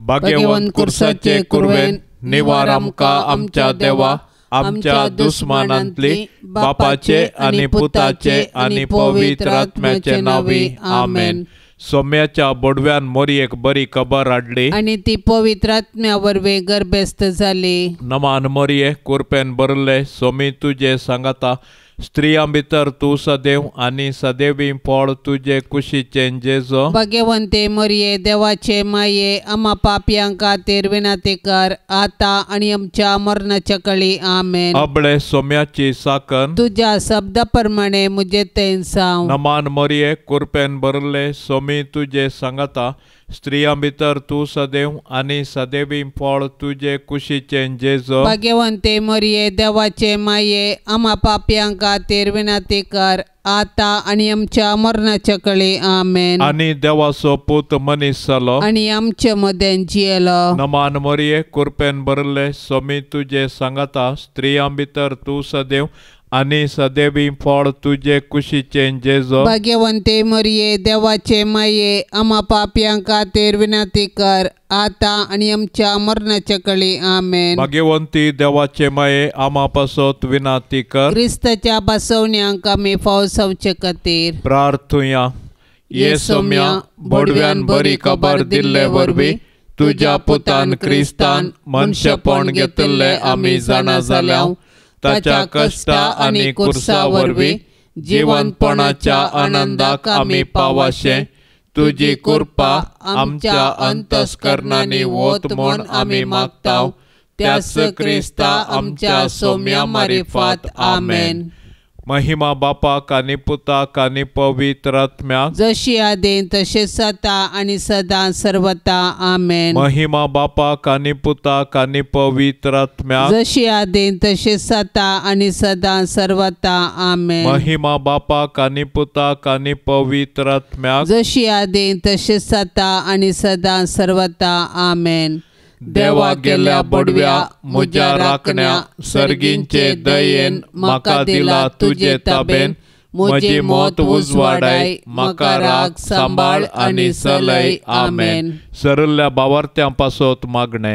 भाग्यवंत कुर्साचे कुरवेन निवार आमकां आमच्या देवा, आमच्या दुस्मानांतली बापाचे आनी पुताचे आनी पवित्र आत्म्याचे नावी आमेन। सोम्याच्या बोडव्यान मोरयेक बरी खबर हाडली आनी ती पवित्र आत्म्या वरवीं गर्भस्थ जाली। नमान मोरये कुरपेन बरले सोमी तुजे सांगाता, स्त्रियां भितर तूं सदैव आनी सदैवी फळ तुजे कुशीचे जेजो। भाग्यवंते मरिये देवाचे माये, आम्हा पापयां खातीर विनंती कर, आता आनी आमच्या मरणाच्या काळी आमेन। अबळे सोम्याची साकन तुझ्या शब्दा प्रमाणे मुझे तेन साव। नमान मोरये कुरपेन बरले सोमी तुजे सांगाता, स्त्रियां भितर तूं सदैव आनी सदैवी फळ तुजे कुशीचे जेजो। भाग्यवंते मरिये देवाचे माये, आम्हा पापयां खातीर विनंती कर, आता आनी आमच्या मरणाच्या काळी आमेन। आनी देवाचो पूत मनीस जालो आनी आमचे मदें जियेलो। नमान मोरये कुरपेन बरले सोमी तुजे सांगाता, स्त्रियां भितर तूं सदैव आनी सदैवी फळ तुजे कुशीचे जेजो। भाग्यवंते मरिये देवाचे माये, आम्हा पापयां खातीर विनंती कर, आता आनी आमच्या मरणाच्या काळी आमेन। भाग्यवंती देवाचे माये, आम्हा पासत विनंती कर, क्रिस्ताच्या बसवण्यांक आमी फाव जावचे खातीर प्रार्थुया। ये सोम्या बोडव्यान बरी खबर दिल्ले वरवीं तुज्या पुतान क्रिस्तान मनशेपण घेतिल्ले आमी जाणा जाल्याव, ताच्या कश्टा आनी कुर्सा वरवीं जिवंतपणाच्या आनंदाक आमी पावाशे, तुजी कृपा आमच्या अंतस्करणांनी वोत म्हूण आमी मागताव, त्याच क्रिस्ता आमच्या सोम्या मारिफात आमेन। महिमा बापाक आनी पुताक आनी पवित्र आत्म्याक, जशी आदें तशेंच जाता आनी सदां सर्वता आमेन। महिमा बापाक आनी पुताक आनी पवित्र आत्म्याक, जशी आदें तशेंच जाता आनी सदां सर्वता आमेन। महिमा बापाक आनी पुताक आनी पवित्र आत्म्याक, जशी आदें तशेंच जाता आनी सदां सर्वता आमेन। देवा गेल्या बोडव्या म्हज्या राखण्या, सर्गींचे दयेन म्हाका दिला तुजे ताबेन, म्हजी मोत उजवाडाय, म्हाका राख सांबाळ आनी चलय आमेन। सरल्ल्या भावार्थ्यां पासत मागणे,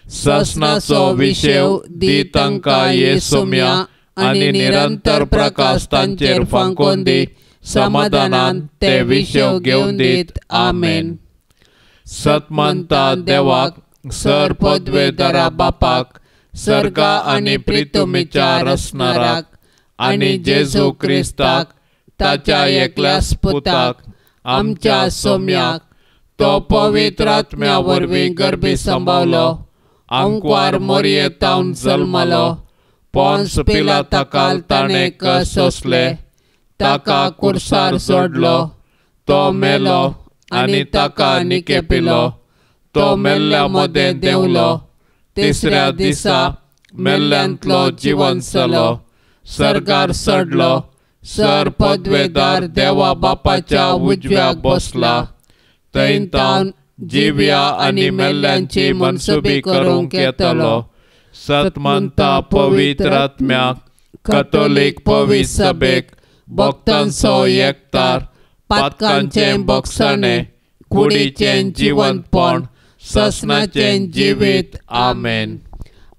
ससनाचो विशेव दी तांकां ये सोम्या, आनी निरंतर प्रकाश तांचेर फांकोन दी, समाधानान ते विशेव घेवन दीत आमेन। सतमंता देवाक, सर पदवेदारा बापाक, सर्गा आनी प्रितुमीच्या रसनाराक, आनी जेजू क्रिस्ताक ताच्या एकल्याच पुताक, आमच्या सोम्याक, तो पवित्र आत्म्या वरवीं गर्भी सांबावलो, अंकवार मोरयेतावन जल्मलो, पोन्स पिलाताकाल ताणें कस सोंसले, ताका कुर्सार सोडलो, तो मेलो आनी ताका निकेपिलो, तो मेल्ल्या मदें देंवलो, तिसऱ्या दिसा मेल्ल्यांतलो जिवंत जालो, सर्गार चडलो, सर पदवेदार देवा बापाच्या उजव्याक बसला, थंय तावन जिव्या आनी मेल्ल्यांची मनसुबी करूंक येतलो। सतमंता पवित्र आत्म्याक, कॅथोलीक पवित्र सभेक, भक्तांचो एकतार, पातकांचें भक्षणें, कुडीचें जिवंतपण, ससनाचें जिवीत आमेन।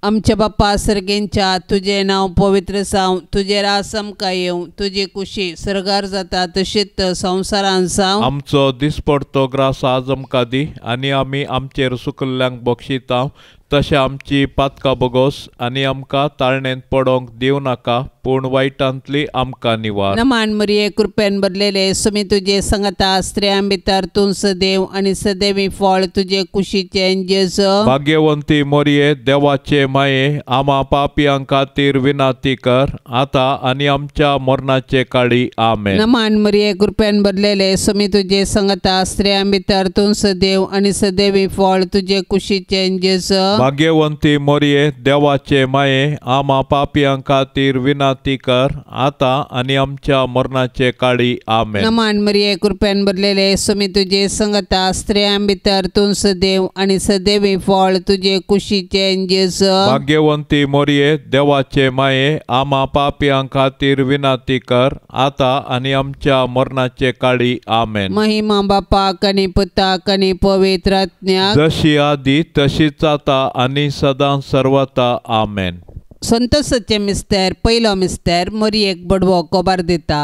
आमच्या बापा सर्गेंच्या, तुझे नाव पवित्र जावं, तुझे रास आमकां येवं, तुजी कुशी सर्गार जाता तशीच संवसारांत जावं। आमचो दिसपडतो ग्रास आज आमकां दी, आनी आमी आमचेर सुकल्ल्यांक बक्षिता, तशें आमची पातकां बोगोस आनी आमकां ताळणेंत पडोंक दिवं नाका, पूण वायटांतली आमकां निवार। नमान मरिये कृपेन भरलेले सोमी तुजे सांगाता, स्त्रियां भितर तूं सदैव आनी सदैवी फळ तुजे कुशीचें जेजो। भाग्यवंती मोरये देवाचे माये, आम्हा पापयां खातीर विनंती कर, आता आनी आमच्या मरणाचे काळी आमेन। नमान मरिये कृपेन भरलेले सोमी तुजे सांगाता, स्त्रियां भितर तूं सदैव आनी सदैवी फळ तुजे कुशीचें जेजो। भाग्यवंती मोरये देवाचे माये आम्हा पापियां खातीर विनाती कर आता आणि आमच्या मरणाचे काळी आमेन. नमान मरिये कृपेन भरलेले सुमी तुझे संगता स्त्रियां भितर तूं सदैव आणि सदैवी फळ तुझे कुशीचे जेजू. भाग्यवंती मोरये देवाचे माये आम्हा पापियां खातीर विनाती कर आता आणि आमच्या मरणाचे काळी आमेन. महिमा बापाक आणि पुताक आणि पवित्र आत्म्याक जशी आधी तशीच आता आणि सदां सर्वता आमेन. संतोषाचे मिस्तेर पयलो मिस्तेर मरियेक बडवो कोबार दिता.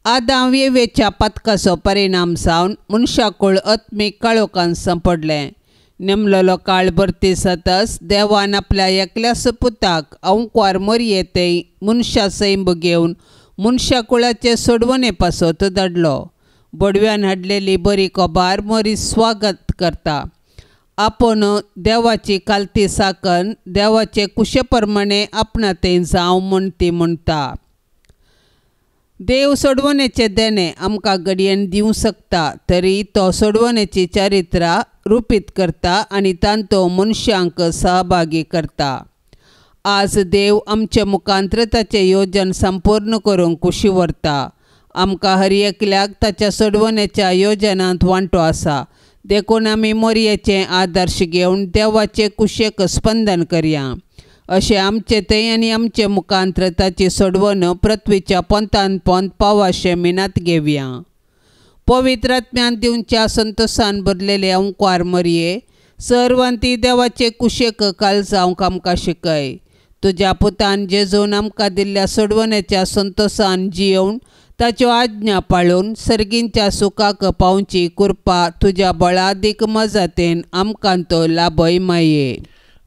आदां वेवेच्या पातकाचो परिणाम जावन मनशाकुळ आत्मीक काळोखान संपडलें. नेमलेलो काळ भरती जाताच देवान आपल्या एकल्या सुपुताक अंकुर मरियेतय मनशा सैम घेवन मनशाकुळाचे सोडवणे पासत धाडलो. बडव्यान हाडलेली बरी कोबार मरी स्वागत करता. आपूण देवाची कालती साकन देवाचे कुशे प्रमाणे आपणातें जावं म्हूण ती म्हणटा. देव सोडवणेचे देणे आमकां घडयेन दिवं शकता तरी तो सोडवणेची चारित्रा रुपीत करता आणि तांतो मनशांक सहभागी करता. आज देव आमचे मुखांतर ताचें योजन संपूर्ण करूंक कुशी व्हरता. आमकां हर एकल्याक ताच्या सोडवणेच्या योजनांत वांटो आसा. देखून आमी मोरयेचे आदर्श घेवन देवाचे कुशेक स्पंदन करया. अशें आमचे थंय आनी आमचे मुखांतर ताची सोडवण पृथ्वीच्या पंतान पंत पावाशे मिनात घेवया. पवित्र आत्म्यान दिवच्या संतोषान भरलेले अंकुर मरिये सर्वांती देवाचे कुशेक काल जावंक आमकां शिकय. तुज्या पुतान जेजून आमकां दिल्ल्या सोडवणेच्या संतोषान जियोवन ताच्यो आज्ञा पाळून सर्गींच्या सुखाक पावची कृपा तुज्या बळादीक मजतेन आमकां तो लाभय माये.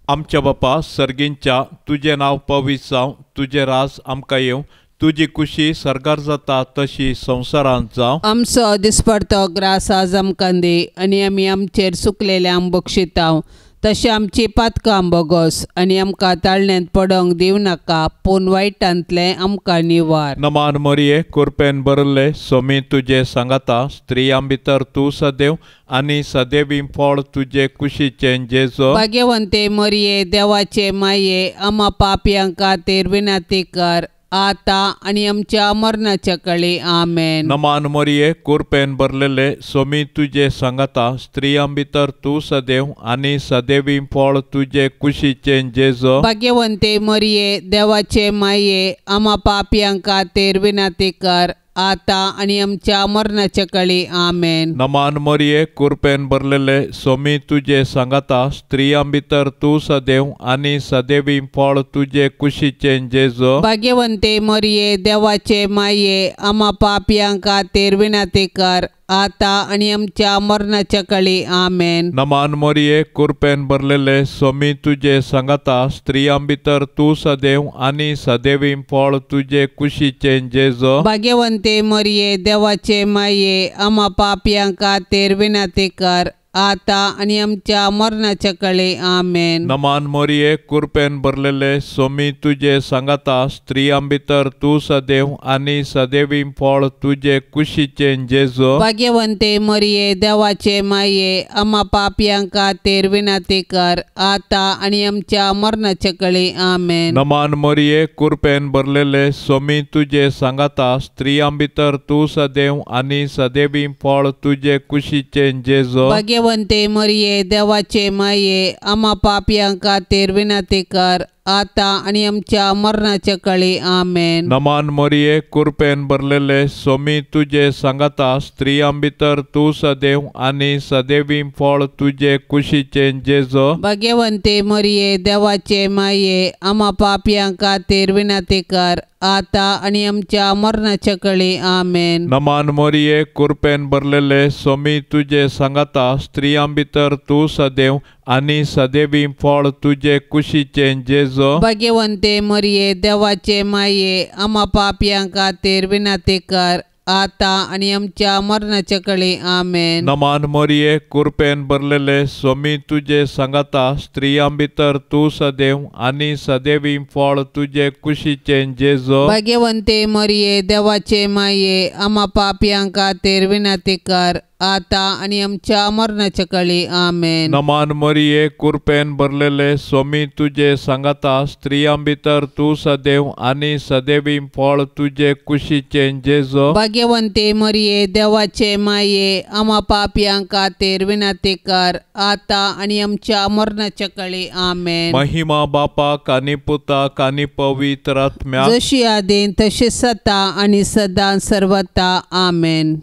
आमच्या बापा सर्गींच्या तुझे नाव पवित्र जावं तुझे राज आमकां येवं तुजी कुशी सरकार जाता तशी संवसारांत जावं. आमचो दिसपडतो ग्रास आज आमकां दे आनी आमी आमचेर सुकलेल्यांक बक्षितांव तशें आमची पातकां बोगोस आनी आमकां ताळण्यांत पडोंक दिवं नाका पूण वायटांतलें आमकां निवार. नमान मोरये कृपेन भरले सोमी तुजे सांगाता स्त्रियां भितर तूं सदैव आनी सदैवी फळ तुजे कुशीचे जेजू. भाग्यवंते मरिये देवाचे माये आम्हा पापयां खातीर विनाती कर आता आणि आमच्या मरणाच्या काळी आमेन. नमान मोरये कृपेन भरलेले सोमी तुजे सांगाता स्त्रियां भितर तूं सदैव आनी सदैवी फळ तुजे कुशीचे जेजू. भाग्यवंते मरिये देवाचे माये आम्हा पापयां खातीर विनाती कर आता आणि आमच्या मरणाच्या काळी आमेन. नमान मोरये कृपेन भरलेले सोमी तुजे सांगाता स्त्रियां भितर तूं सदैव आनी सदैवी फळ तुजे कुशीचे जेजू. भाग्यवंते मरिये देवाचे माये आम्हा पापयां खातीर विनाती कर आता आणि आमच्या मरणाच्या काळी आमेन. नमान मोरये कृपेन भरलेले सोमी तुजे सांगाता स्त्रियां भितर तूं सदैव आनी सदैवी फळ तुजे कुशीचे जेजू. भाग्यवंते मरिये देवाचे माये आम्हा पापयां खातीर विनाती कर आता आणि आमच्या मरणाच्या काळी आमेन. नमान मोरये कृपेन भरलेले सोमी तुजे सांगाता स्त्रियां भितर तूं सदैव आनी सदैवी फळ तुजे कुशीचे जेजू. भाग्यवंते मरिये देवाचे माये आम्हा पापयां खातीर विनाती कर आता आणि आमच्या मरणाच्या काळी आमेन. नमान मोरये कृपेन भरलेले सोमी तुजे सांगाता स्त्रियां भितर तूं सदैव आनी सदैवी फळ तुजे कुशीचे जेजू. भाग्यवंते मरिये देवाचे माये आम्हा पापयां खातीर विनाती कर आता आणि आमच्या मरणाच्या काळी आमेन. नमान मोरये कृपेन भरलेले सोमी तुजे सांगाता स्त्रियां भितर तूं सदैव आनी सदैवी फळ तुजे कुशीचे जेजू. भाग्यवंते मरिये देवाचे माये आम्हा पापयां खातीर विनाती कर आता आणि आमच्या मरणाच्या काळी आमेन. नमान मोरये कृपेन भरलेले सोमी तुजे सांगाता स्त्रियां भितर तूं सदैव आनी सदैवी फळ तुजे कुशीचे जेजू. भाग्यवंते मरिये देवाचे माये आम्हा पापयां खातीर विनाती कर आता आणि आमच्या मरणाच्या काळी आमेन. नमान मोरये कृपेन भरलेले सोमी तुजे सांगाता स्त्रियां भितर तूं सदैव आनी सदैवी फळ तुजे कुशीचे जेजू. भाग्यवंते मरिये देवाचे माये आम्हा पापयां खातीर विनाती कर आता आणि आमच्या मरणाच्या काळी आमेन. नमान मरिये कृपेन भरलेले स्वामी तुझे सांगाता स्त्रियां भितर तू सदैव आणि सदैवी फळ तुझे कुशीचे जेजो. भाग्यवंते मरिये देवाचे माये आम्हा पापियां खातीर विनंती कर आता आणि आमच्या मरणाच्या काळी आमेन. महिमा बापाक आणि पुताक आणि पवित्र आत्म्याक जशी आदीन तशी सता आणि सदा सर्वता आमेन.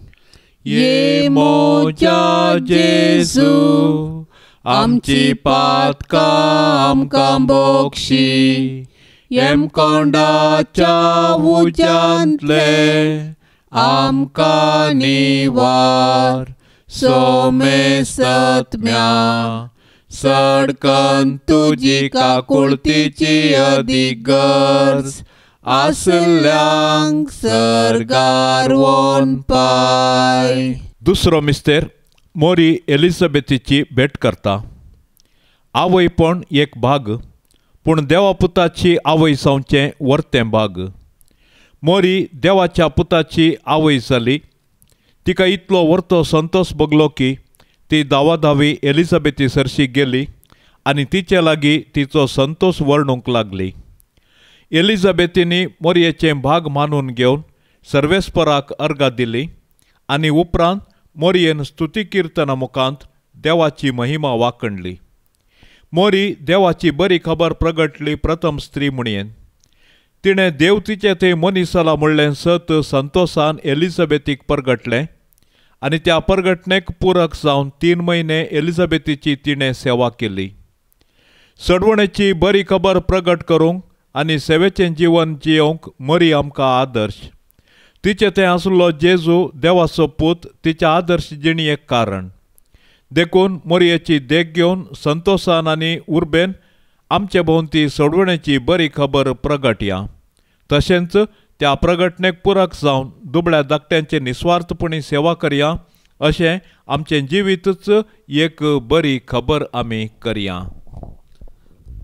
ये मोजा जेजू आमची पातका आमकां बोक्षी येम कोंडाच्या उज्यांतले आमकां निवार सोमे सत्म्या सडकन तुजी काकुळतीची अधिक गरज आसल्यांक सरगार वोन पाय. दुसरो मिस्तेर मोरी एलिझाबेथीची भेट करता. आवय पण एक भाग पूण देवा पुताची आवय जावचें वर्तें भाग. मोरी देवाच्या पुताची आवय जाली. तिका इतलो वर्तो संतोष भोगलो की ती दावादावी एलिझाबेथी सरशी गेली आनी तिचे लागीं तिचो संतोष वर्णूंक लागली. एलिझाबेथीनी मोरयेचें भाग मानून घेवन सर्वेस्पराक अर्घा दिली आनी उपरांत मोरयेन स्तुती किर्तना मुखांत देवाची महिमा वाखणली. मोरी देवाची बरी खबर प्रगटली प्रथम स्त्री म्हणयेन. तिणें देव तिचे थंय मनीस जाला म्हणलें सत संतोषान एलिझाबेथीक परगटलें आनी त्या परगटणेक पुरक जावन 3 म्हयने एलिझाबेथीची तिणें सेवा केली. सडवणेची बरी खबर प्रगट करूंक आनी सेवेचें जीवन जियोंक मोरी आमकां आदर्श. तिचे थंय आसलो जेजू देवाचो पूत तिच्या आदर्श जिणयेक कारण. देखून मोरयेची देख घेवन संतोषान आनी उर्बेन आमचे भोंवती सडवणेची बरी खबर प्रगटया. तशेंच त्या प्रगटणेक पुरक जावन दुबळ्या धाकट्यांचे निस्वार्थपणी सेवा करया अशें आमचें जिवीतच एक बरी खबर आमी करया.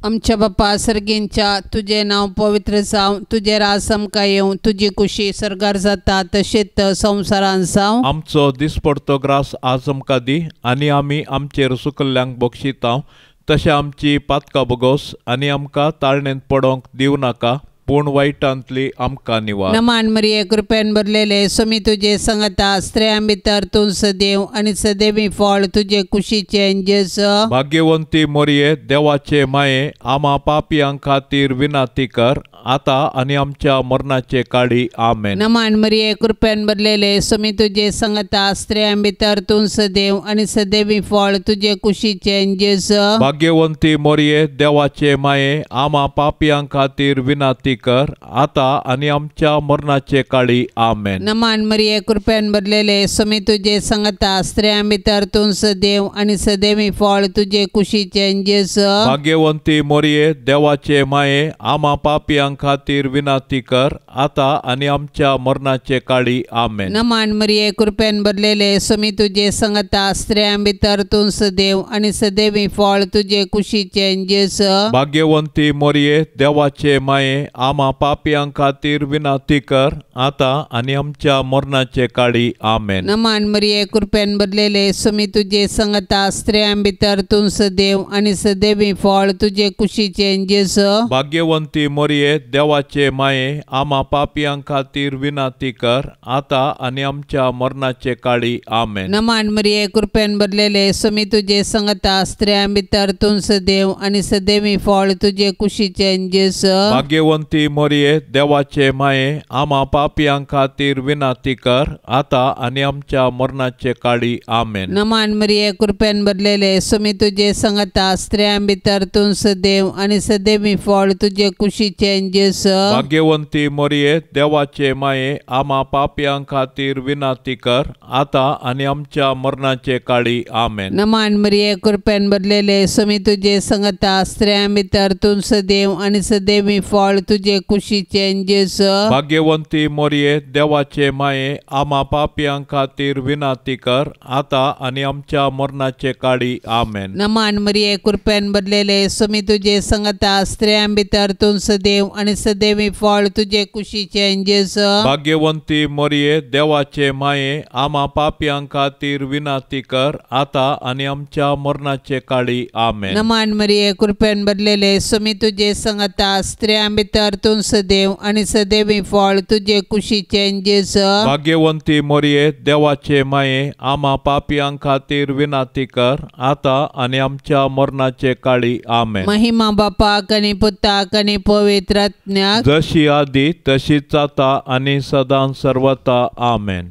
आमच्या बापा सर्गींच्या तुझे नाव पवित्र जावं, तुझे रास आमकां येवं, तुजी कुशी सरगार जाता तशेंच संवसारान जावं. आमचो दिसपडतो ग्रास आज आमकां दी आनी आमी आमचेर सुकल्ल्यांक बक्षितांव तशें आमची पातकां बगोस आनी आमकां ताळणेंत पडोंक दिवं नाका पूण वायटांतली आमकां निवार. नमान मरिये कृपेन भरलेले स्वामी तुजे सांगता स्त्रियां भितर तूं सदैव आनी सदैवी फळ तुजे कुशीचे जेजो. भाग्यवंती मोरये देवाचे माये आम्हा पापियां खातीर विनाती कर आता आनी आमच्या मरणाचे काळी आमेन. नमान मरिये कृपेन भरलेले स्वामी तुजे सांगता स्त्रियां भितर तूं सदैव आनी सदैवी फळ तुजे कुशीचे जेजो. भाग्यवंती मोरये देवाचे माये आम्हा पापियां खातीर विनाती कर आता आनी आमच्या मरणाचे काळी आमेन. नमान मरिये कृपेन भरलेले स्वामी तुजे सांगता स्त्रियां भितर तूं सदैव आनी सदैवी फळ तुजे कुशीचे जेजो. भाग्यवंती मोरये देवाचे माये आम्हा पापियां खातीर विनाती कर आता आनी आमच्या मरणाचे काळी आमेन. नमान मरिये कृपेन भरलेले स्वामी तुजे सांगता स्त्रियां भितर तूं सदैव आनी सदैवी फळ तुजे कुशीचे जेजो. भाग्यवंती मोरये देवाचे माये आम्हा पापियां खातीर विनाती कर आता आनी आमच्या मरणाचे काळी आमेन. नमान मरिये कृपेन भरलेले स्वामी तुजे सांगता स्त्रियां भितर तूं सदैव आनी सदैवी फळ तुजे कुशीचे जेजो. भाग्यवंती मोरये देवाचे माये आम्हा पापियां खातीर विनाती कर आता आनी आमच्या मरणाचे काळी आमेन. नमान मरिये कृपेन भरलेले स्वामी तुजे सांगता स्त्रियां भितर तूं सदैव आनी सदैवी फळ तुजे कुशीचे जेजो. भाग्यवंती मोरये देवाचे माये आम्हा पापियां खातीर विनाती कर आता आनी आमच्या मरणाचे काळी आमेन. नमान मरिये कृपेन भरलेले स्वामी तुजे सांगता स्त्रियां भितर तूं सदैव आनी सदैवी फळ तुजे कुशीचे जेजो. भाग्यवंती मोरये देवाचे माये आम्हा पापियां खातीर विनाती कर आता आनी आमच्या मरणाचे काळी आमेन. नमान मरिये कृपेन भरलेले स्वामी तुजे सांगता स्त्रियां भितर तूं सदैव आनी सदैवी फळ तुजे कुशीचे जेजो. भाग्यवंती मोरये देवाचे माये आम्हा पापियां खातीर विनाती कर आता आनी आमच्या मरणाचे काळी आमेन. नमान मरिये कृपेन भरलेले स्वामी तुजे सांगता स्त्रियां भितर तूं सदैव आनी सदैवी फळ तुजे कुशीचे जेजू भाग्यवंती मोरये देवाचे माये आम्हा पापयां खातीर विनाती कर आता आनी आमच्या मरणाचे काळी आमेन. नमान मरिये कृपेन भरलेले सुमी तुजे संगता स्त्रियां भितर तूं सदैव आनी सदैवी फळ तुजे कुशीचे जेजू भाग्यवंती मोरये देवाचे माये आम्हा पापयां खातीर विनाती कर आता आनी आमच्या मरणाचे काळी आमेन. महिमा बापाक आनी पुताक आनी पवित्र आत्म्याक जशी आदी तशीच आता आनी सदां सर्वता आमेन.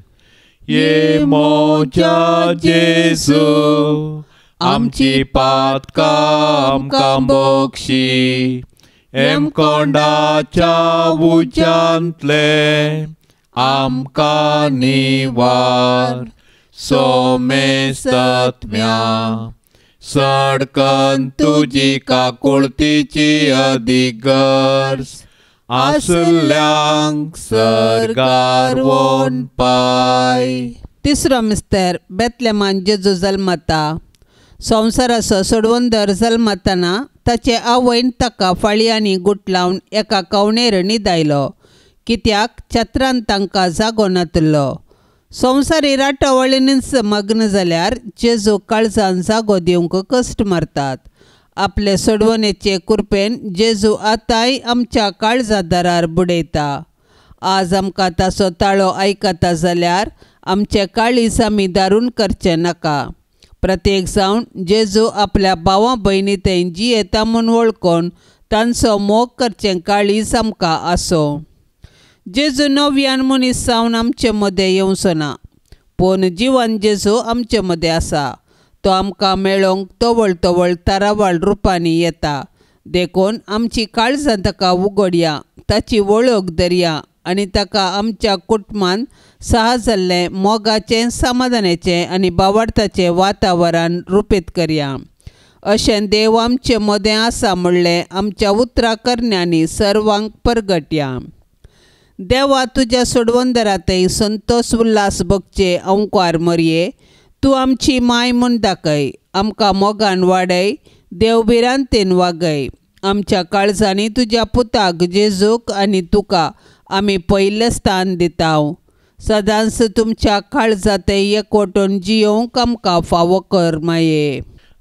ये मोच्या जेजू आमची पातकां आमकां बक्षी एम कोंडाच्या उज्यांतले आमकां निवार सोमेस्तत्म्या सडकन तुजी काकुळतीची अधिगर्स आसुल्ल्यांक सरकार वोन पाय. तिसरो मिस्तेर बेतलेमान जेजू जल्मता. संवसाराचो सोडवंदर जल्मतना ताचे आवयन ताका फाळयांनी गुट लावन एका कवणेर न्हिदायलो कित्याक छत्रान तांकां जागो नातलो. संवसारी राटवळींनीच मग्न जाल्यार जेजू काळजान जागो दिवंक कश्ट मारतात. आपले सोडवणेचे कृपेन जेजू आतांय आमच्या काळजा दारार बुडयता. आज आमकां ताचो ताळो आयकता जाल्यार आमचे काळीज आमी दारून करचें नाका. प्रत्येक जावन जेजू आपल्या भावां भयणी थंय जी येता म्हूण वळखून तांचो मोग करचें काळीज आमकां आसो. जेजू नव्यान मनीस जावन आमचे मदें येवचो ना पूण जिवन जेजू आमचे मदें आसा. तो आमकां मेळोवंक तवळ तवळ तारावाळ रुपांनी येता. देखून आमची काळजां ताका उगडया ताची वळख धरया आनी ताका आमच्या कुटुंबान सहा जाल्लें मोगाचें समाधानाचें आनी भावार्थाचें वातावरण रुपीत करया. अशें देव आमचे मदें आसा म्हणलें आमच्या उतरां करण्यांनी सर्वांक परगटया. देवा तुज्या सोडवंदरांतय संतोष उल्हास भोगचे अंकार मरये तूं आमची माय म्हूण दाखय. आमकां मोगान वाडय देवबिरांतेन वागय. आमच्या काळजांनी तुज्या पुताक जेजूक आनी तुका आमी पयलें स्थान दिताव. सदांच तुमच्या काळजांतय एकवटून जियोवंक आमकां फावो कर माये.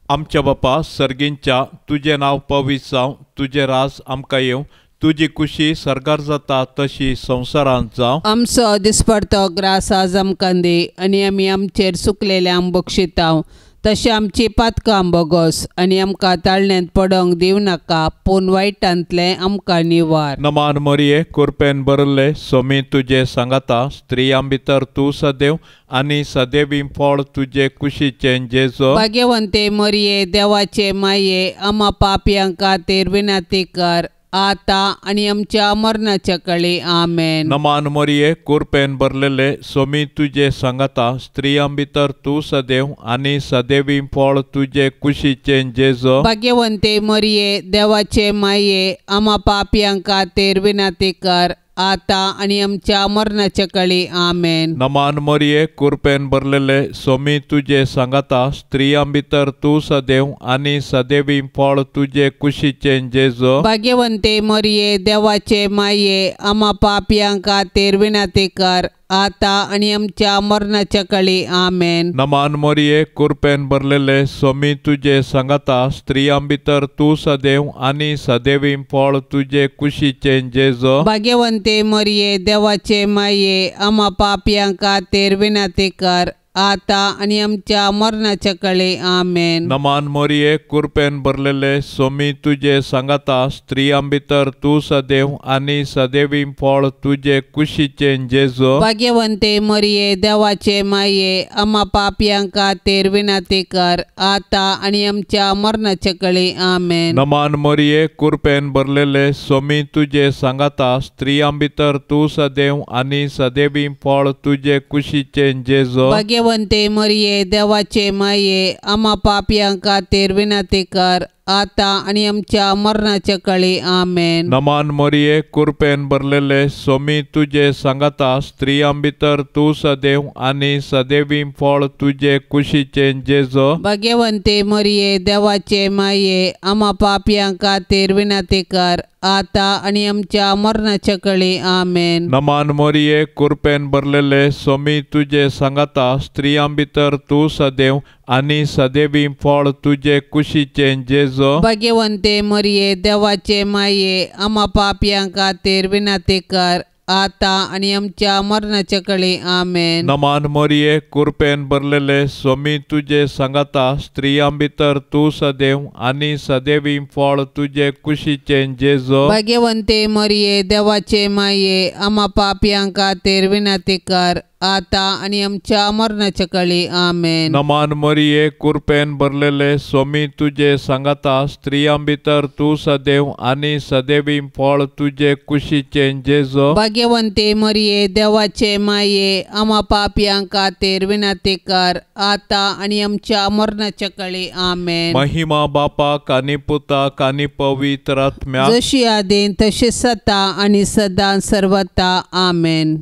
आमच्या बापा सर्गींच्या तुजें नांव पवित्र जावं तुजें राज आमकां येवं तुजी कुशी सरकार जाता तशी संवसारांत जावं. आमचो दिसपडतो ग्रास आज आमकां दी आनी आमी आमचेर सुकलेल्यांक बक्षिताव तशें आमची पातकां बोगोस आनी आमकां ताळण्यांत पडोंक दिवं नाका पूण वायटांतलें आमकां निवार. नमान मोरये कृपेन भरले सोमी तुजे सांगाता स्त्रियां भितर तूं सदैव आनी सदैवी फळ तुजे कुशीचें जेजू भाग्यवंते मोरये देवाचे माये आम्हा पापयां खातीर विनाती कर आता आनी आमच्या मरणाच्या काळी आमेन. नमान मोरये कृपेन भरलेले सोमी तुजे सांगाता स्त्रियां भितर तूं सदैव आनी सदैवी फळ तुजे कुशीचें जेजू भाग्यवंते मोरये देवाचे माये आम्हा पापयां खातीर विनाती कर आता आनी आमच्या मरणाच्या काळी आमेन. नमान मोरये कृपेन भरलेले सोमी तुजे सांगाता स्त्रियां भितर तूं सदैव आनी सदैवी फळ तुजे कुशीचें जेजू भाग्यवंते मोरये देवाचे माये आम्हा पापयां खातीर विनाती कर आता आनी आमच्या मरणाच्या काळी आमेन. नमान मोरये कृपेन भरलेले सोमी तुजे सांगाता स्त्रियां भितर तूं सदैव आनी सदैवी फळ तुजे कुशीचें जेजू भाग्यवंते मोरये देवाचे माये आम्हा पापयां खातीर विनाती कर आता आनी आमच्या मरणाच्या काळी आमेन. नमान मोरये कृपेन भरलेले सोमी तुजे सांगाता स्त्रियां भितर तूं सदैव आनी सदैवी फळ तुजे कुशीचें जेजू भाग्यवंते मोरये देवाचे माये आम्हा पापयां खातीर विनाती कर आता आनी आमच्या मरणाच्या काळी आमेन. नमान मोरये कृपेन भरलेले सोमी तुजे सांगाता स्त्रियां भितर तूं सदैव आनी सदैवी फळ तुजे कुशीचें जेजू भाग्यवंते मोरये देवाचे माये आम्हा पापयां खातीर विनाती कर आता आणि आमच्या मरणाच्या काळी आमेन. नमान मोरये कृपेन भरलेले सोमी तुझे सांगता स्त्रियां भितर तू सदैव आणि सदैवी फळ तुझे कुशीचे जेजो. भाग्यवंते मरिये देवाचे माये आम्हा पापियां खातीर विनंती कर आता आणि आमच्या मरणाच्या काळी आमेन. नमान मोरये कृपेन भरलेले सोमी तुझे सांगता स्त्रियां भितर तू सदैव आणि सदैवी फळ तुझे कुशीचे जेजो. भाग्यवंते मरिये देवाचे माये आम्हा पापियां खातीर विनंती कर आता आणि आमच्या मरणाच्या काळी आमेन. नमान मोरये कृपेन भरलेले सोमी तुझे सांगता स्त्रियां भितर तू सदैव आणि सदैवी फळ तुझे कुशीचे जेजो. भाग्यवंते मरिये देवाचे माये आम्हा पापियां खातीर विनंती कर आता आणि आमच्या मरणाच्या काळी आमेन. नमान मोरये कृपेन भरलेले सोमी तुझे सांगता स्त्रियां भितर तू सदैव आणि सदैवी फळ तुझे कुशीचे जेजो. भाग्यवंते मरिये देवाचे माये आम्हा पापियां खातीर विनंती कर आता आणि आमच्या मरणाच्या काळी आमेन. महिमा बापाक आणि पुताक आणि पवित्र आत्म्याक जशी आदीन तशी सता आणि सदां सर्वता आमेन.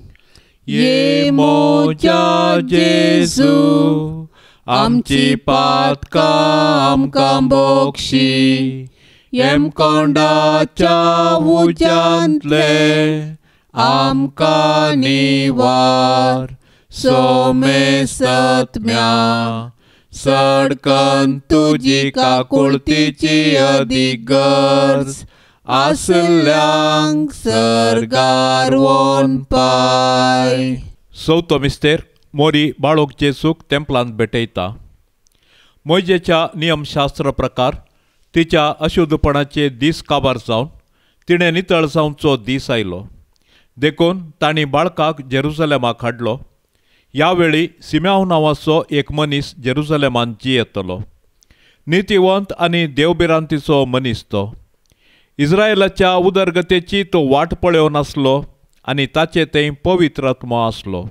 ये मोजा जेजू आमची पातका आमकां बोक्षी येम कोंडाच्या उज्यांतले आमकां निवार सोमे सत्म्या सडकन तुजी काकुळतीची अधिक गरज आसल्यांक सरगार वोन पाय. चवथो मिस्तेर मोरी बाळोक जेसूक तेंपलांत भेटयता. मोयजेच्या नियमशास्त्र प्रकार तिच्या अशुद्धपणाचे दीस काबार जावन तिणें नितळ जावचो दीस आयलो. देखून तांणी बाळकाक जेरुसलेमाक हाडलो. ह्या वेळी सिम्याव नांवाचो एक मनीस जेरुसलेमांत जियेतलो. नितीवंत आनी देवबिरांतीचो मनीस तो. इस्रायेलाच्या उदरगतेची तो वाट पळयोव नासलो आनी ताचे थंय पवित्र आत्मो आसलो.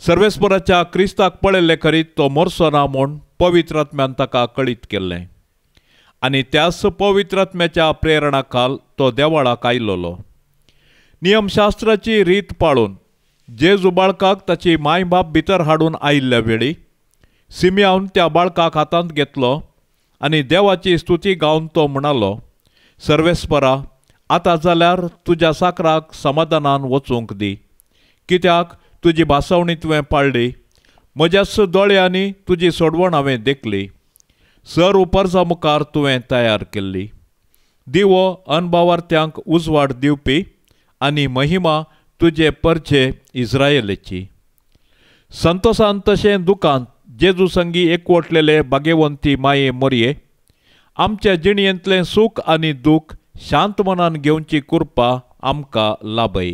सर्वेस्पराच्या क्रिस्ताक पळयल्ले करीत तो मोरचो ना म्हूण पवित्र आत्म्यान ताका कळीत केल्लें आनी त्याच पवित्र आत्म्याच्या प्रेरणा खाल तो देवळाक आयलोलो. नियमशास्त्राची रीत पाळून जेजू बाळकाक ताची माय बाप भितर हाडून आयिल्ल्या वेळी सिम्यावन त्या बाळकाक हातांत घेतलो आनी देवाची स्तुती गावन तो म्हणालो, सर्वेस्परा, आतां जाल्यार तुज्या साकराक समाधानान वचूंक दी, कित्याक तुजी भासावणी तुवें पाळ्ळी. म्हज्याच दोळ्यांनी तुजी सोडवण हांवें देखली. सर उपरजा मुखार तुवें तयार केल्ली. दिवो अनभावार्थ्यांक उजवाड दिवपी आनी महिमा तुजे परचे इस्रायेलीची. संतोशांत तशें दुखांत जेजू संगी एकवटलेले भाग्यवंती माये मोरये, आमच्या जिणयेंतलें सूख आनी दूख शांत मनान घेवची कृपा आमकां लाभय.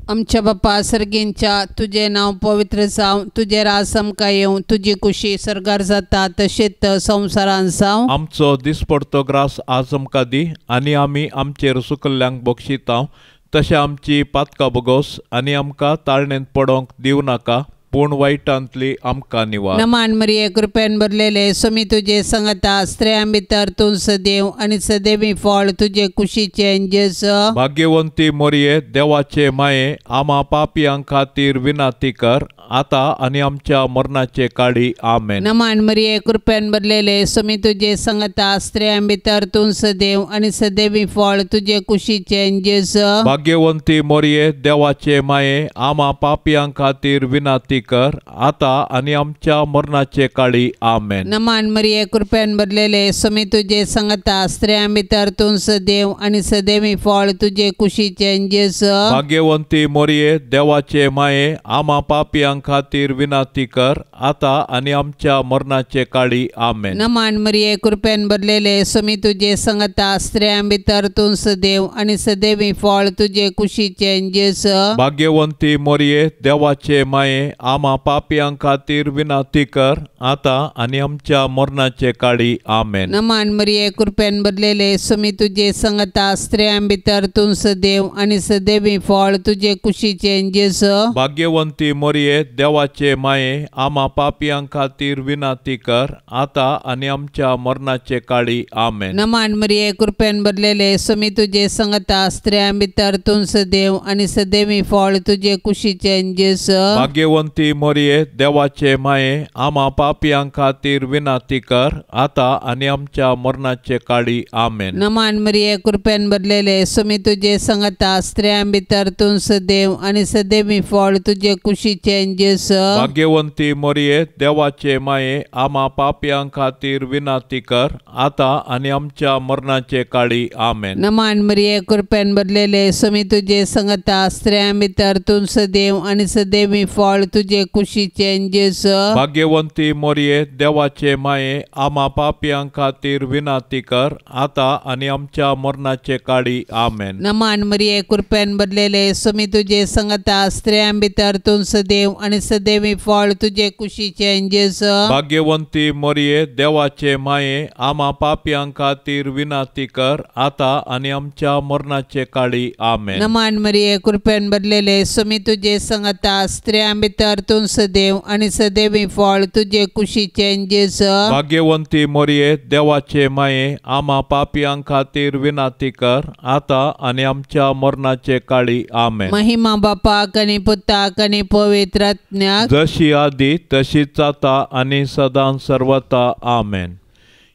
आमच्या बापा सर्गेंच्या तुझे नांव पवित्र जावं, तुझे रास आमकां येवं, तुजी कुशी सरगार जाता तशेंच संवसारांत जावं. आमचो दिसपडतो ग्रास आज आमकां दी आनी आमी आमचेर सुकल्ल्यांक बक्षितांव, तशें आमची पातकां बगोस आनी आमकां ताळणेंत पडोंक दिवं नाका, पूण वायटांतली आमकां निवार. नमान मरिये कृपेन भरलेले सोमी तुजे सांगता स्त्रियां भितर तूं सदैव आनी सदैवी फळ तुजे कुशीचे जेजू. भाग्यवंती मोरये देवाचे माये आम्हा पापियां खातीर विनंती कर आता आनी आमच्या मरणाचे काळी आमेन. नमान मरिये कृपेन भरलेले सोमी तुजे सांगता स्त्रियां भितर तूं सदैव आनी सदैवी फळ तुजे कुशीचे जेजू. भाग्यवंती मोरये देवाचे माये आम्हा पापियां खातीर विनंती कर आता आनी आमच्या मरणाचे काळी आमेन. नमान मरिये कृपेन भरलेले सोमी तुजे सांगता स्त्रियां भितर तूं सदैव आनी सदैवी फळ तुजे कुशीचे जेजू. भाग्यवंती मोरये देवाचे माये आम्हा पापियां खातीर विनंती कर आता आनी आमच्या मरणाचे काळी आमेन. नमान मरिये कृपेन भरलेले सोमी तुजे सांगता स्त्रियां भितर तूं सदैव आनी सदैवी फळ तुजे कुशीचे जेजू. भाग्यवंती मोरये देवाचे माये आम्हा पापियां खातीर विनंती कर, आता आणि आमच्या मरणाचे काळी आमेन. नमान मरिये कृपेन भरलेले सुमी तुझे संगता स्त्रियां भितर तूं सदैव आणि सदैवी फळ तुझे कुशीचे जेजू. भाग्यवंती मरिये देवाचे माये, आम्हा पापियां खातीर विनंती कर, आता आणि आमच्या मरणाचे काळी आमेन. नमान मरिये कृपेन भरलेले सुमी तुझे संगता स्त्रियां भितर तूं सदैव आणि सदैवी फळ तुझे कुशीचे जेजू. भाग्यवंती मरिये देवाचे माये, आम्हा पापियां खातीर विनंती कर, आता आणि आमच्या मरणाचे काळी आमेन. नमान मरिये कृपेन भरलेले सुमी तुझे संगता स्त्रियां भितर तूं सदैव आणि सदैवी फळ तुझे कुशीचे जेजू. भाग्यवंती मरिये देवाचे माये, आम्हा पापियां खातीर विनंती कर, आता आणि आमच्या मरणाचे काळी आमेन. नमान मरिये कृपेन भरलेले सुमी तुझे संगता स्त्रियां भितर तूं सदैव आणि सदैवी फळ तुझे कुशीचे जेजू. भाग्यवंती मरिये देवाचे माये, आम्हा पापियां खातीर विनंती कर, आता आणि आमच्या मरणाचे काळी आमेन. नमान मरिये कृपेन भरलेले सुमी तुझे संगता स्त्रियां भितर तूं सदैव आणि सदैवी फळ तुझे कुशीचे जेजू. भाग्यवंती मरिये देवाचे माये, आम्हा पापियां खातीर विनंती कर, आता आणि आमच्या मरणाचे काळी आमेन. नमान मरिये कृपेन भरलेले सुमी तुझे संगता स्त्रियां भितर तूं सदैव आणि सदैवी फळ तुझे कुशीचे जेजू. भाग्यवंती मरिये देवाचे माये, आम्हा पापियां खातीर विनंती कर, आता आणि आमच्या मरणाचे काळी आमेन. महिमा बापाक आणि पुताक आणि पवित्र आत्म्याक, जशी आधी तशीच आता आणि सदां सर्वता आमेन.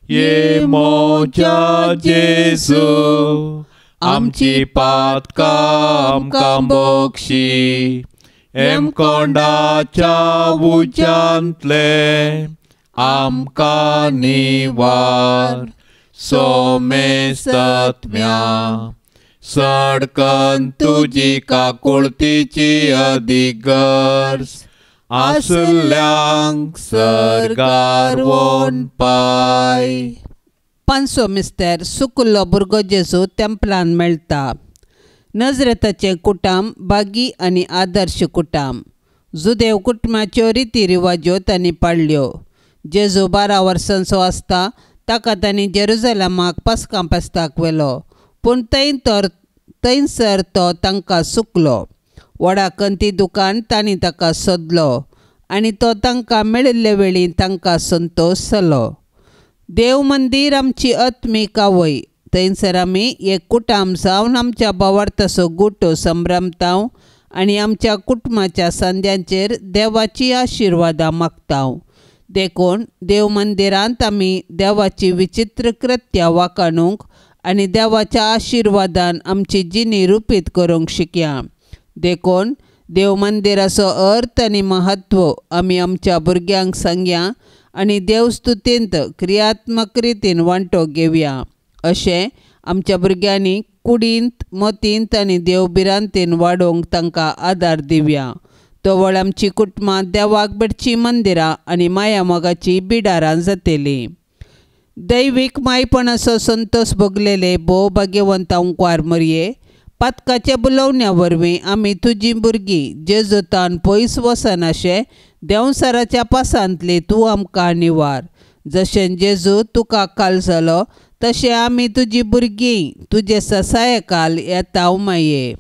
ये मोच्या जेजू, आमची पातकां आमकां बोगशी, एम कोंडाच्या उज्यांतले आमकां निवार. सोमेस्तत्म्या सडकन तुजी काकुळतीची अधिगर्स, आसल्यांक सर्गार वोन पाय. पांचवो मिस्तेर सुकल्लो भुरगो जेजू तेंपलान मेळटा. नजरेताचें कुटाम बागी आनी आदर्श कुटाम. जुदेव कुटुंबाच्यो रिती रिवाज्यो तांणी पाळल्यो. जेजू 12 वर्सांचो आसता ताका तांणी जेरुजलेमाक पास्कां फेस्ताक व्हेलो, पूण थंयसर तो तांकां सुकलो. व्हडा कंती दुकान तांणी ताका सोदलो आनी तो तांकां मेळिल्ले वेळी तांकां संतोश जालो. देव मंदीर आमची आत्मीक आवय. थंयसर आमी एक कुटाम जावन आमच्या भावार्थाचो गुटो संभ्रमतांव आनी आमच्या कुटुंबाच्या सांद्यांचेर देवाची आशिर्वादां मागतांव. देखून देव मंदिरांत आमी देवाची विचित्र कृत्यां वाखाणूंक आनी देवाच्या आशिर्वादान आमची जिणी रुपीत करूंक शिकया. देखून देव मंदिराचो अर्थ आनी महत्व आमी आमच्या भुरग्यांक सांगया आनी देवस्तुतींत क्रियात्मक रितीन वांटो घेवया. अशें आमच्या भुरग्यांनी कुडींत मतींत आनी देवबिरांतीन वाडोवंक तांकां आदार दिवया. तोवळ आमची कुटुंबां देवाक भेटची मंदिरां आनी माया मोगाची बिडारां जातलीं. दैवीक मायपणाचो संतोश भोगलेले भोव भाग्यवंत ओंकार मरिये, पातकाच्या बुलोवण्या वरवीं आमी तुजीं भुरगीं जेजूतान पयस वसनाशे देंवसाराच्या पासांतली तूं आमकां निवार. जशें जेजू तुका काल जालो तशें आमी तुजीं भुरगीं तुजे ससायकाल येताव माये.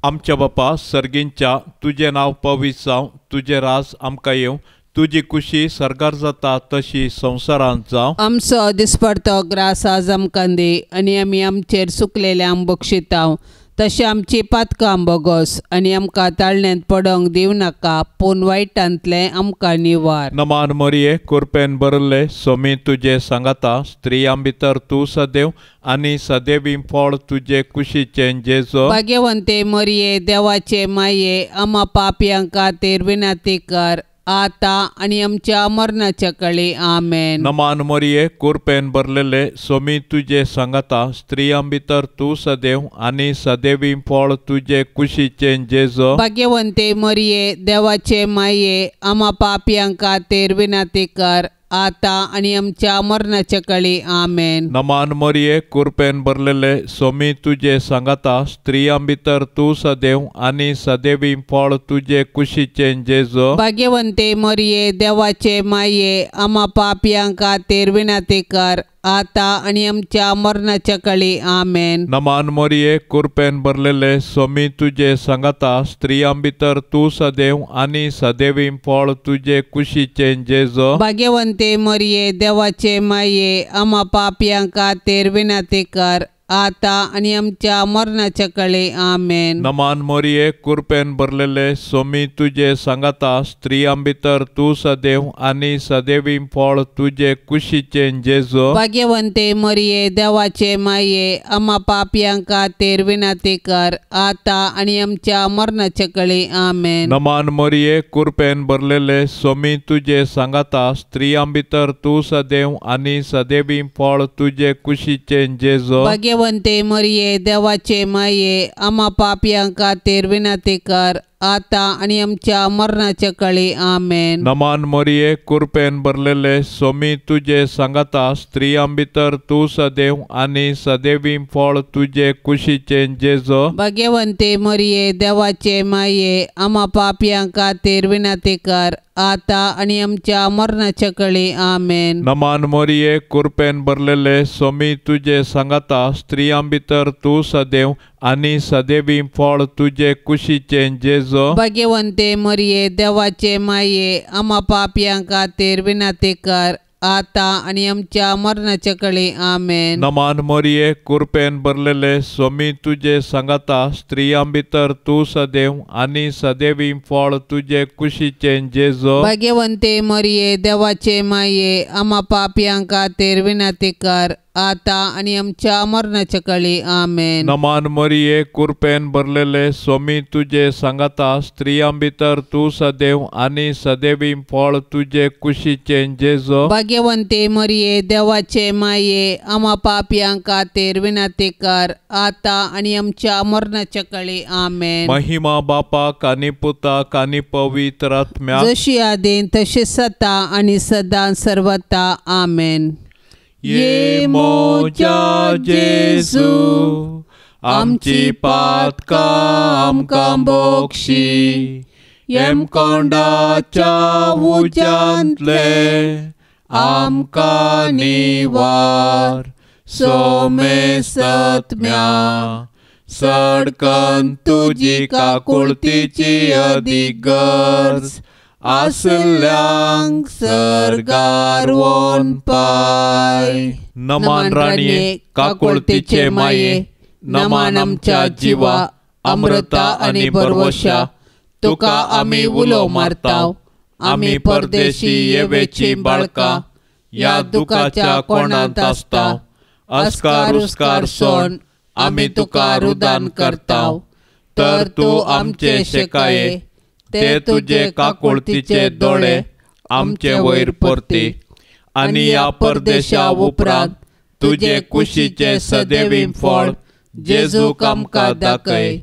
आमच्या बापा सर्गींच्या, तुजें नांव पवित्र जावं, तुजें राज आमकां येवं, तुजी कुशी सरकार जाता तशी संवसारांत जावं. आमचो दिसपडतो ग्रास आज आमकां दी आनी आमी आमचेर सुकलेल्यांक बक्षितांव, तशें आमची पातकां बोगोस आनी आमकां ताळण्यांत पडोंक दिवं नाका, पूण वायटांतले आमकां निवार. नमान मरिये कृपेन भरले सोमी तुजे सांगाता स्त्रियां भितर तूं सदैव आनी सदैवी फळ तुजे कुशीचें जेजू. भाग्यवंते मरिये देवाचे माये, आम्हा पापयां खातीर विनंती कर, आता आनी आमच्या मरणाच्या काळी आमेन. नमान मरिये कृपेन भरलेले सोमी तुजे सांगाता स्त्रियां भितर तूं सदैव आनी सदैवी फळ तुजे कुशीचें जेजू. भाग्यवंते मरिये देवाचे माये, आम्हा पापयां खातीर विनंती कर, आता आणि आमच्या मरणाच्या काळी आमेन. नमान मरिये कृपेन भरलेले स्वामी तुझे सांगता स्त्रियां भितर तू सदैव आणि सदैवी फळ तुझे कुशीचे जेजो. भाग्यवंते मरिये देवाचे माये आम्हा पापियांक खातीर विनंती कर आता आणि आमच्या मरणाच्या काळी आमेन. नमान मरिये कृपेन भरलेले स्वामी तुझे सांगता स्त्रियां भितर तू सदैव आणि सदैवी फळ तुझे कुशीचे जेजो. भाग्यवंते मरिये देवाचे माये आम्हा पापियांक खातीर विनंती कर आता आणि आमच्या मरणाच्या काळी आमेन. नमान मरिये कृपेन भरलेले स्वामी तुझे सांगता स्त्रियां भितर तू सदैव आणि सदैवी फळ तुझे कुशीचे जेजो. भाग्यवंते मरिये देवाचे माये आम्हा पापियांक खातीर विनंती कर आता आणि आमच्या मरणाच्या काळी आमेन. नमान मरिये कृपेन भरलेले स्वामी तुझे सांगता स्त्रियां भितर तू सदैव आणि सदैवी फळ तुझे कुशीचे जेजो. भाग्यवंते मरिये देवाचे माये आम्हा पापियांक खातीर विनंती कर आता आणि आमच्या मरणाच्या काळी आमेन. नमान मरिये कृपेन भरलेले स्वामी तुझे सांगता स्त्रियां भितर तू सदैव आणि सदैवी फळ तुझे कुशीचे जेजो. भाग्यवंते मरिये देवाचे माये आम्हा पापियांक खातीर विनंती कर आता आणि आमच्या मरणाच्या काळी आमेन. नमान मरिये कृपेन भरलेले स्वामी तुझे सांगता स्त्रियां भितर तू सदैव आणि सदैवी फळ तुझे कुशीचे जेजो. भाग्यवंते मरिये देवाचे माये आम्हा पापियांक खातीर विनंती कर आता आणि आमच्या मरणाच्या काळी आमेन. नमान मरिये कृपेन भरलेले स्वामी तुझे सांगता स्त्रियां भितर तू सदैव आणि सदैवी फळ तुझे कुशीचे जेजो. भाग्यवंते मरिये देवाचे माये आम्हा पापियांक खातीर विनंती कर आता आणि आमच्या मरणाच्या काळी आमेन. नमान मरिये कृपेन भरलेले स्वामी तुझे सांगता स्त्रियां भितर तू सदैव आणि सदैवी फळ तुझे कुशीचे जेजो. भाग्यवंते मरिये देवाचे माये आम्हा पापियांक खातीर विनंती कर आता आणि आमच्या मरणाच्या काळी आमेन. महिमा बापाक आणि पुताक आणि पवित्र आत्म्याक जशी आदीन तशी सता आणि सदां सर्वता आमेन. ये मोजा जेजू आमची पातका आमकां बोक्षी येम कोंडाच्या उज्यांतले आमकां निवार सोमे सत्म्या सडकन तुजी काकुळतीची अदीक गरज आसल्यांक सरगार वोन पाय. नमान राणये काकुळतीचे माये नमान आमच्या जिवा अमृता आणि बरवशा तुका आमी उलो मारताव. आमी परदेशी येवेची बाळका या दुखाच्या कोणांत आसताव. अस्कार उस्कार सोन आमी तुका रुदान करताव. तर तू आमचे शेकाये ते तुझे काकुळतीचे दोळे आमचे वयर परती आणि या परदेशा उपरांत तुझे कुशीचे सदैवी फळ जेजूक आमकां दाखय.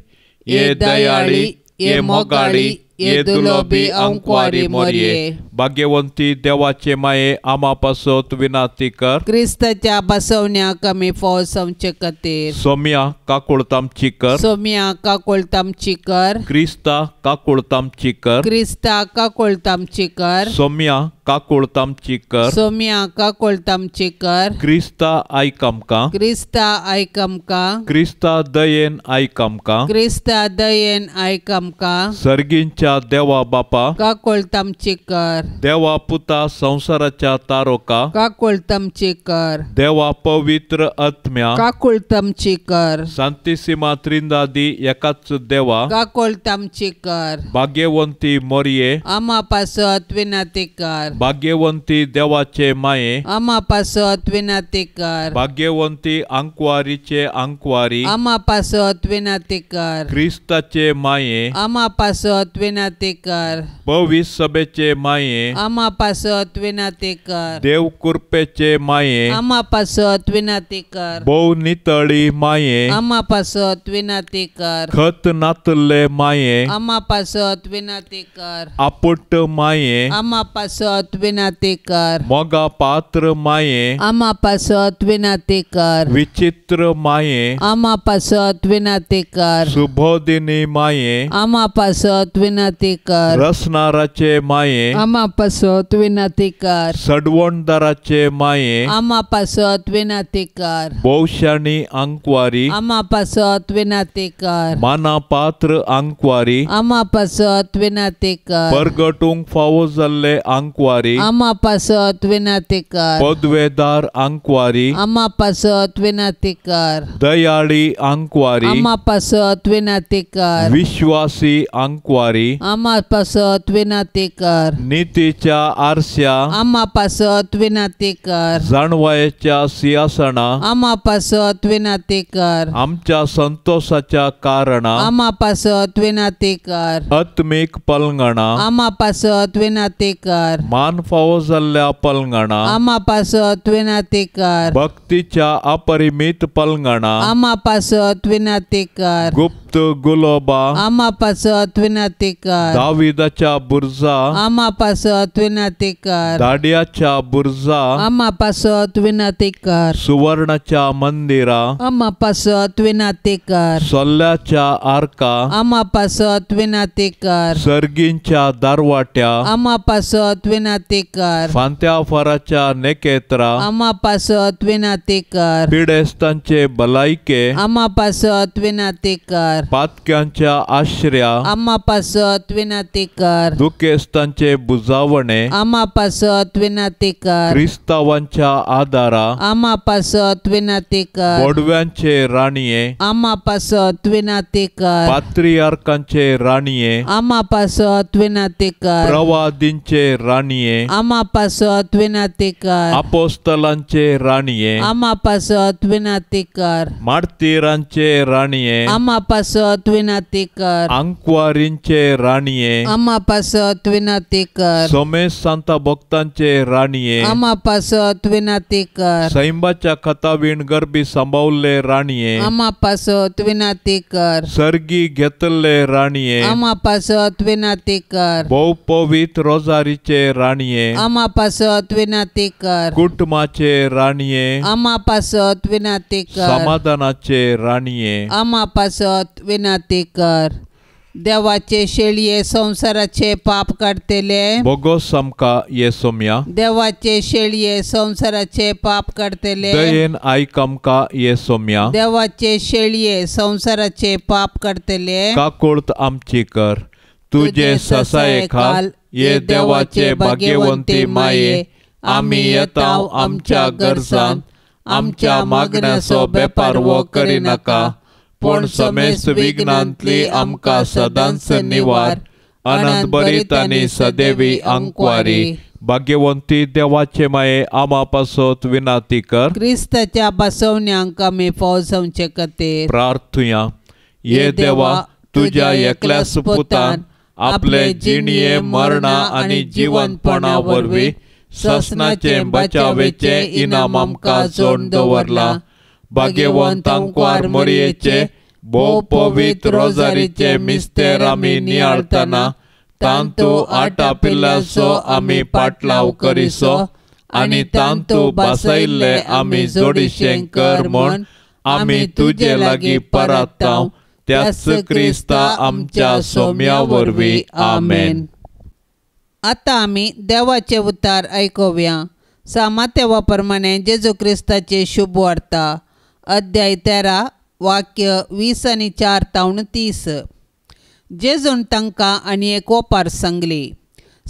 ये दयाळी ये मोगाळी ये दुलोबी अंकवारी मरिये. भाग्यवंती देवाचे माये आम्हा पासत विनंती कर. क्रिस्ताच्या बसवण्या कमी फौज आमचे खातीर सोम्या काकुळतामची कर. सोम्या काकुळतामची कर. क्रिस्ता काकुळतामची कर. क्रिस्ता काकुळतामची कर. सोम्या काकुळतामची कर. सोम्या काकुळतामची कर. क्रिस्ता आयक आमकां. क्रिस्ता आयक आमकां. क्रिस्ता दयेन आयक आमकां. क्रिस्ता दयेन आयक आमकां. सर्गींच्या देवा बापा काकुळतामची कर. देवा पुता संसाराच्या तारोका काकुळतामची कर. देवा पवित्र आत्म्या काकुळतामची कर. सांतिसिमा त्रिंदादी एकाच देवा काकुळतामची कर. भाग्यवंती मोरये आम्हा पासत विनंती कर. भाग्यवंती देवाचे माये आम्हा पासत विनंती कर. भाग्यवंती अंकवारीचे अंकवारी आम्हा पासत विनंती कर. क्रिस्ताचे माये आम्हा पासत विनंती कर. पवित्र सभेचे माये माये आमा पासत विनंती कर देव कृपेचे माये आमा पासत विनंती कर बहु नितळी माये आमा पासत विनंती कर खत नातले माये आमा पासत विनंती कर आपुट माये आमा पासत विनंती कर मोगा पात्र माये आमा पासत विनंती कर विचित्र माये आमा पासत विनंती कर सुबोधिनी माये आमा पासत विनंती कर रसनाराचे माये आमा पासत विनंती कर सडवणदाराचे माये आमा पासत विनंती कर बहुशाणी अंकवारी आमा पासत विनंती कर मानापात्र अंकवारी आमा पासत विनंती कर परगटूंक फावो जाल्ले अंकवारी आमा पासत विनंती कर पदवेदार अंकवारी आमा पासत विनंती कर दयाळी अंकवारी आमा पासत विनंती कर विश्वासी अंकवारी आमा पासत विनंती कर नीतीच्या आरश्या आमा पासत विनंती कर जाणवायेच्या सिंहासना आमा पासत विनंती कर आमच्या संतोषाच्या कारणा आमा पासत विनंती कर आत्मिक पलंगणा आमा पासत विनंती कर मान फावो जाल्ल्या पलंगणा आमा पासत विनंती कर भक्तीच्या अपरिमित पलंगणा आमा पासत विनंती कर गुप्त गुलोबा आमा पासत विनंती कर दाविदाच्या बुर्जा आमा पासत विनंती कर दाडियाच्या बुर्जा आमा पासत विनंती कर सुवर्णाच्या मंदिरा आमा पासत विनंती कर सोल्ल्याच्या आर्का आमा पासत विनंती कर सर्गींच्या दारवाट्या आमा पासत विनंती कर फांत्या फराच्या नेकेत्रा आमा पासत विनंती कर पिडेस्तांचे भलायके आमा पासत विनंती कर पातक्यांच्या आश्रया आमा पासत विनंती कर दुखेस्तांचे बुजावणे आमा पासत विनंती कर क्रिस्तावांच्या आदारा आमा पासत विनंती कर बोडव्यांचे राणीये आमा पासत विनंती कर पात्रियार्कांचे राणीये आमा पासत विनंती कर प्रवादींचे राणीये आमा पासत विनंती कर अपोस्तलांचे राणीये आमा पासत विनंती कर मार्तिरांचे राणीये आमा पासत विनंती कर अंकवारींचे राणीये आमा पासत विनंती कर सोमेश सांता भक्तांचे राणीये आमा पासत विनंती कर सैंबाच्या खतावीण गरबी सांभाळले राणीये आमा पासत विनंती कर सर्गी घेतले राणीये आमा पासत विनंती कर बहु पवित्र रोजारीचे राणीये आमा पासत विनंती कर कुटुंबाचे राणीये आमा पासत विनंती कर समाधानाचे राणीये आमा पासत विनंती कर देवाचे शेळये संसाराचे पाप काढतेले बोगोस आमका येसोम्या देवाचे शेळये संसाराचे पाप काढतेले दयेन आयक आमका येसोम्या देवाचे शेळये संसाराचे पाप काढतेले काकुळत आमची कर तुझे ससाये खाल ये देवाचे भाग्यवंती माये आम्ही येताव आमच्या गरजान आमच्या मागण्याचो बेपार वो करी नका पण समेस्त विघ्नांतली आमका सदांच निवार अनंत बरीत आनी सदैवी अंकवारी भाग्यवंती देवाचे माये आमा पासत विनंती कर क्रिस्ताच्या बसवण्यांक आमी फौजवचे खातीर प्रार्थुया ये देवा तुझ्या एकल्याच पुतान आपले जिणये मरणा आनी जीवनपणा वरवीं ससनाचे बचावेचे इनाम आमकां जोड दवरला भाग्यवंत अंकवार मरियेचे भोव पवित्र रोजारीचे मिस्तेर आमी नियाळतना तांतू आटा पिल्लाचो आमी पाटलाव करिसो आनी तांतू बसयल्ले आमी जोडिशें कर म्हूण आमी तुजे लागीं परताव त्याच क्रिस्ता आमच्या सोम्या वरवीं आमेन. आता आमी देवाचे उतार आयकुया. सामात्या प्रमाणे जेजू क्रिस्ताचे शुभ वार्ता अध्याय 13 वाक्य 20 आनी 4 तावन 30. जेजून तांकां आनी एक ओपार सांगली.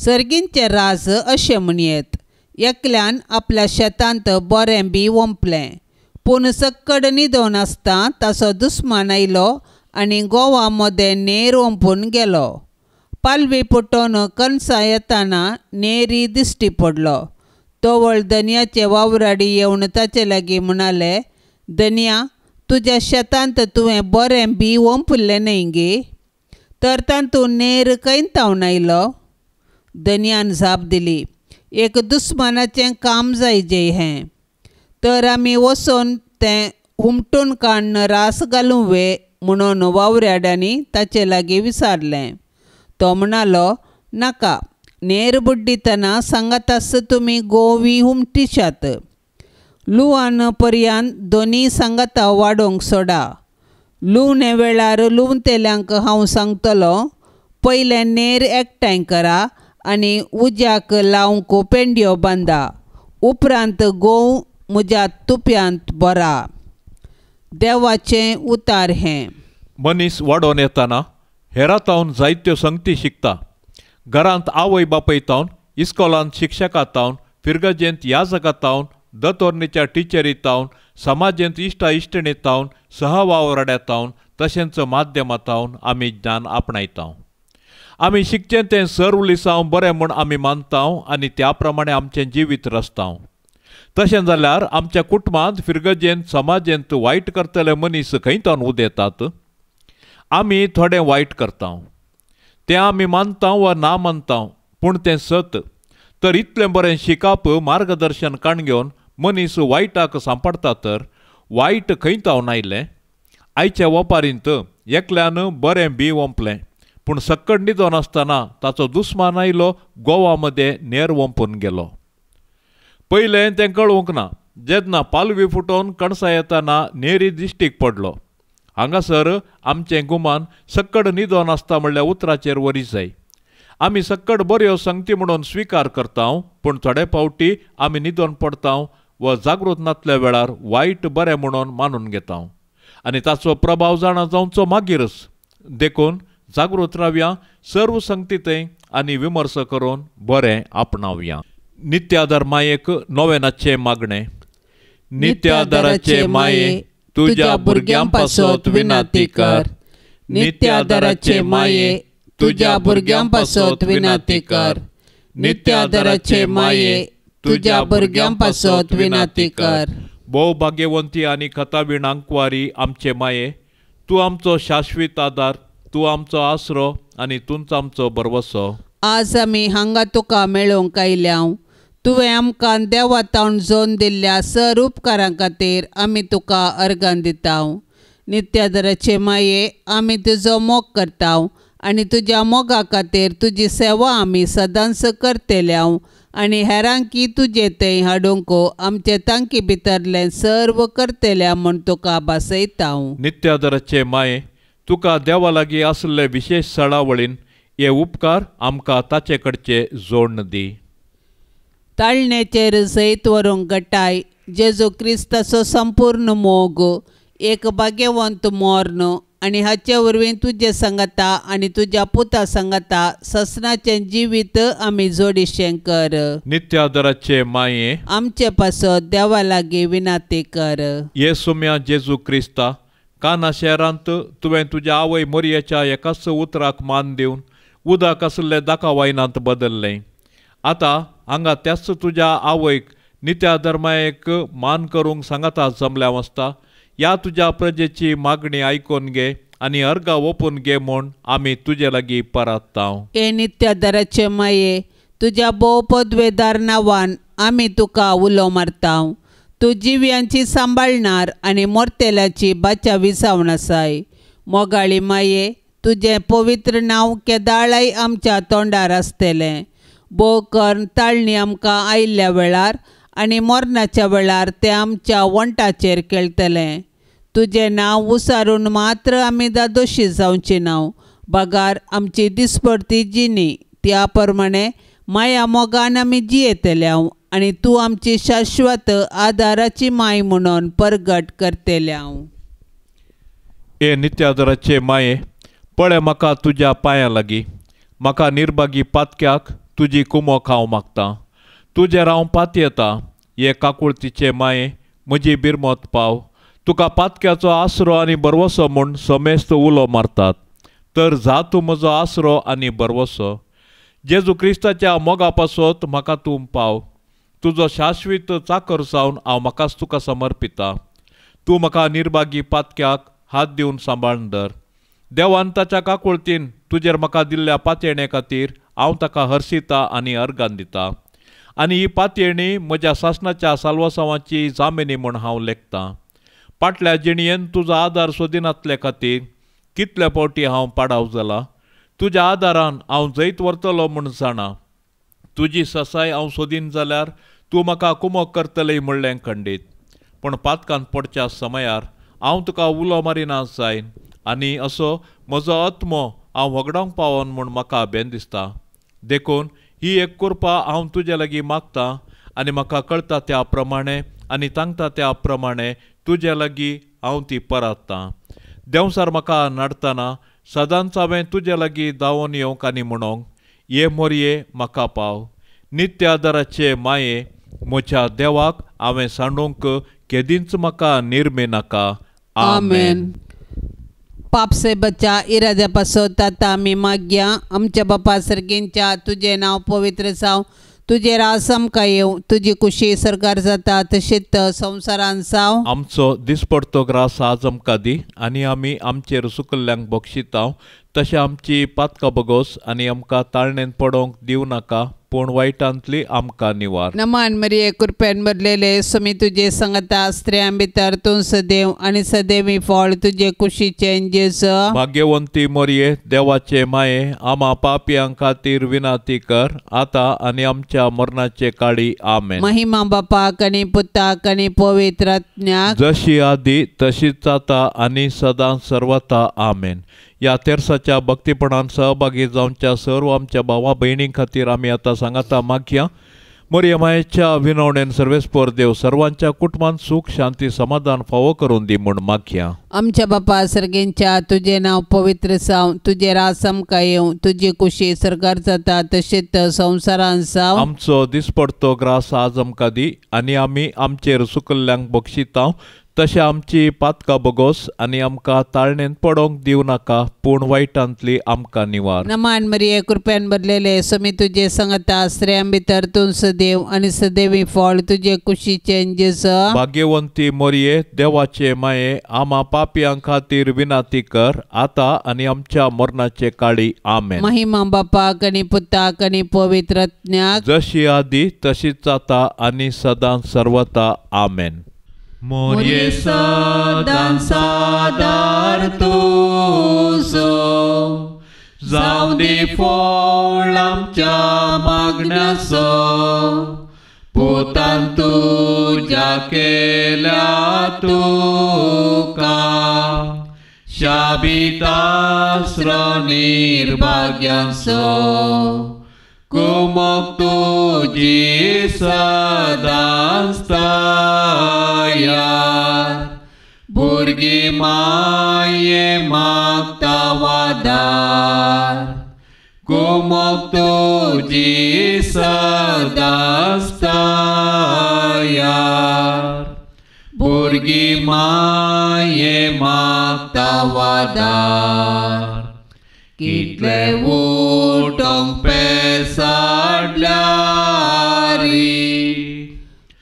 सर्गींचे राज अशें म्हणयेत. एकल्यान आपल्या शेतांत बरें बी वंपलें, पूण सक्कड न्हिदोन आसता ताचो दुस्मान आयलो आनी गोवा मदें नेर वंपून गेलो. पालवी पुटोवन कणसां येताना नेरी दिश्टी पडलो. तोवळ दनयाचे वावराडी येवन ताचे लागीं म्हणाले, दनया, तुज्या शेतांत तुवें बरें बी वंपलें न्हय गे, तर तांतून नेर कैंतावन आयलो. धन्यान जाप दिली, एक दुस्मानाचें काम जायजें हें. तर आमी वचोन तें हुमटून काडून रास घालूं वे म्हणून वावऱ्याड्यांनी ताचे लागीं विचारलें. तो म्हणालो, नाका, नेर बुड्डितना सांगातास तुमी गोवी हुमटिशात. लुवान पर्यान दोनी सांगाता वाडोवंक सोडा. लुवणे वेळार लुवतेल्यांक हांव सांगतलो, पयलें नेर एकठांय करा आनी उज्याक लावंक पेंड्यो बांदा. उपरांत गोव म्हज्या तुप्यांत बरा. देवाचें उतार हें. मनीस वाडोवन येतना हेरातावन जायत्यो संगती शिकता. घरांत आवय बापयतावन, इस्कॉलांत शिक्षकातावन, फिरगजेंत याजकातावन, दोतोरणेच्या टिचरीतावन, समाजेंत इश्टाइश्टिणीतावन, सहवावराड्यातावन, तशेंच माध्यमातावन आमी ज्ञान आपणायताव. आमी शिकचें तें सर उलिसांव बरें म्हूण आमी मानताव आनी त्या प्रमाणें आमचें जिवीत रचताव. तशें जाल्यार आमच्या कुटुंबांत, फिरगजेंत, समाजेंत वायट करतले मनीस खंयतावन उदेतात. आमी थोडें वायट करताव, तें आमी मानताव वा ना मानताव, पूण तें सत. तर इतलें बरें शिकप, मार्गदर्शन काण घेवन मनीस वायटाक सांपडटा तर वायट खंयतावन आयलें. आयच्या वपारींत एकल्यान बरें बी वंपलें, पूण सक्कड न्हिदोन आसतना ताचो दुस्मान आयलो, गोवा मदें नेर वंपून गेलो. पयलें तें कळूंक ना. जेन्ना पालवी फुटोवन कणसां येतना नेरी दिश्टीक पडलो. हांगासर आमचें गुमान सक्कड न्हिदोन आसता म्हणल्यार उतराचेर वरी जाय. आमी सक्कड बऱ्यो संगती म्हणून स्विकार करताव, पूण थोडे फावटी आमी न्हिदोन पडताव वा जागृत नासल्या वेळार वायट बरें म्हणून मानून घेताव आनी ताचो प्रभाव जाणा जावचो मागीरच. देखून जागृत रावया, सर्व संगतीतय आनी विमर्श करून बरें आपणावया. नित्यादार मायेक नोवेनाचें मागणें. नित्यादाराचे माये, तुज्या भुरग्यां पासत विनाती कर. नित्यादाराचे माये, तुज्या भुरग्यां पासत विनाती कर. नित्यादाराचे माये, तुज्या भुरग्यां पासत विनाती कर. भोव भाग्यवंती आनी खताविणांक वारी आमचे माये, तूं आमचो शाश्वीत आदार, तूं आमचो आसरो आनी तूंच आमचो बरवसो. आज आमी हांगा तुका मेळोवंक आयल्याव. तुवें आमकां देवातावन जोन दिल्ल्या सर उपकारां खातीर आमी तुका अर्गां दिताव. नित्यादाराचे माये, आमी तुजो मोग करताव आनी तुज्या मोगा खातीर तुजी सेवा आमी सदांच करतेल्याव आनी हेरांकी तुजे थंय हाडूंक आमचे तांकी भितरलें सर्व करतेल्या म्हूण तुका भासयताव. नित्यादाराचे माये, तुका देवा लागीं आसले विशेश सळावळीन हे उपकार आमकां ताचे कडचे जोडण दी. ताळणेचेर सयत व्हरूंक घटाय जेजू क्रिस्ताचो संपूर्ण मोग, एक भाग्यवंत मोर्न आनी हाचे वरवीं तुजे सांगाता आनी तुज्या पुता सांगाता ससनाचें जिवीत आमी जोडिशें कर. नित्यादाराचे माये, आमचे पासत देवा लागीं विनाती कर. येसुम्या जेजू क्रिस्ता, काना शहरांत तुवें तुज्या आवय मोरयेच्या एकाच उतराक मान दिवन उदक आसले दाका वायनांत बदल्लें. आतां हांगा त्याच तुज्या आवयक नित्यादार मायेक मान करूंक सांगाता जमल्या वसता. ह्या तुज्या प्रजेची मागणी आयकून घे आनी अर्गां ओपून घे म्हूण आमी तुजे लागीं परताव. हे नित्यादाराचे माये, तुज्या भोव पदवेदार नांवान आमी तुका उलो मारताव. तूं जिव्यांची सांबाळणार आनी मोरतेल्याची बाचा विसावण आसाय. मोगाळी माये, तुजें पवित्र नांव केदाळाय आमच्या तोंडार आसतलें. भोव कर्ण ताळणी आमकां आयिल्ल्या वेळार आनी मरणाच्या वेळार तें आमच्या वंटाचेर खेळटलें. तुजें नांव उसारून मात्र आमी दादोशी जावची नाव. बागार आमची दिसपडती जिणी त्या प्रमाणें माया मोगान आमी जियेतल्याव आनी तूं आमची शाश्वत आदाराची माय म्हणून परगट करतेल्याव. हे नित्यादाराचे माये, पळय म्हाका तुज्या पांयां लागीं. म्हाका निर्भागी पातक्याक तुजी कुमो खावं मागता. तुजेर हांव पात येता. हे काकुळतीचे माये, म्हजी बिरमत पाव. तुका पातक्याचो आसरो आनी बरवसो म्हूण समेस्त उलो मारतात. तर जा तूं म्हजो आसरो आनी बरवसो. जेजू क्रिस्ताच्या मोगा पासत म्हाका तूं पाव. तुजो शाश्वीत चाकर जावन हांव म्हाकाच तुका समर्पिता. तूं म्हाका निर्भागी पातक्याक हात दिवन सांबाळून धर. देवान ताच्या काकुळतीन तुजेर म्हाका दिल्ल्या पातयेणे खातीर हांव ताका हरसिता आनी अर्गान दिता आनी ही पातयेणी म्हज्या सासणाच्या साल्वासांवाची जामेनी म्हूण हांव लेखतां. फाटल्या जिणयेन तुजो आदार सोदिनातले खातीर कितले फावटी हांव पाडाव जाला. तुज्या आदारान हांव जैत व्हरतलो म्हूण जाणा. तुजी ससाय हांव सोदीन जाल्यार तूं म्हाका कुमोग करतलें म्हणलें खंडीत. पूण पातकांत पडच्या समयार हांव तुका उलो मारिना जायन आनी असो म्हजो आत्मो हांव वगडावंक पावोन म्हूण म्हाका भेन दिसता. देखून ही एक कृपा हांव तुजे लागीं मागतां आनी म्हाका कळटा त्या प्रमाणें आनी सांगता त्या प्रमाणें तुजे लागीं हांव ती परतां. देंवसार म्हाका नडतना सदांच हांवें तुजे लागीं धांवून येवंक आनी म्हणोंक ये मोरये म्हाका पाव. नित्य आदाराचे माये म्हज्या देवाक हांवें सांडूंक केदींच म्हाका निर्मे नाका. आमेन. पाप से बच्चा इराद्या पासत आतां आमी मागया. आमच्या बापा सर्गेंच्या तुजें नांव पवित्र जावं. तुजें राज आमकां येवं. तुजी कुशी सरकार जाता तशीच संवसारान जावं. आमचो दिसपडतो ग्रास आज आमकां दी आनी आमी आमचेर सुकल्ल्यांक बक्षितांव. तशें आमची पातकां बगोस आनी आमकां ताळणेन पडोवंक दिवं नाका पूण वायटांतली आमकां निवार. नमान मरिये कृपेन भरलेले समी तुजे सांगता स्त्रियां भितर तूं सदैव आनी सदैवी फळ तुजे कुशीचें जेजू. भाग्यवंती मोरये देवाचे माये आमा पापयां खातीर विनाती कर आतां आनी आमच्या मरणाचे काळी. आमेन. महिमा बापाक आनी पुताक आनी पवित्र आत्म्याक जशी आदी तशीच आता आनी सदां सर्वता. आमेन. या तेरसाच्या भक्तीपणान सहभागी जावच्या सर्व आमच्या भावा भयणी खातीर आमी आतां सांगाता मागया. मोरये मायेच्या विनवणेन सर्वेस्पर देव सर्वांच्या कुटुंबांत सुख शांती समाधान फावो करून दी म्हूण मागया. आमच्या बापा सर्गेंच्या तुजें नांव पवित्र जावं. तुजें राज आमकां येवं. तुजी कुशी सरकार जाता तशीच संवसारान जावं. आमचो दिसपडतो ग्रास आज आमकां दी आनी आमी आमचेर सुकल्ल्यांक बक्षितांव. तशें आमची पातकां बगोस आनी आमकां ताळणेन पडोवंक दिवं नाका पूण वायटांतली आमकां निवार. नमान मरिये कृपेन भरलेले समी तुजे सांगता स्त्रियां भितर तूं सदैव आनी सदैवी फळ तुजे कुशीचें जेजू. भाग्यवंती मोरये देवाचे माये आमा पापयां खातीर विनाती कर आतां आनी आमच्या मरणाचे काळी. आमेन. महिमा बापाक आनी पुताक आनी पवित्र आत्म्याक जशी आदी तशीच आता आनी सदां सर्वता. आमेन. मोरये सदां सादार तुजो जावं दी फळ आमच्या मागण्याचो. पुतान तुज्या केल्या तुका शाबीत आसरो निर्भाग्यांचो. कुमोग तुजी सदांच तयार. भुरगीं माये मागता वादार. कुमोग तुजी सदांच तयार. भुरगीं माये मागता वादार. कितले उठोंक पेसाडल्यारी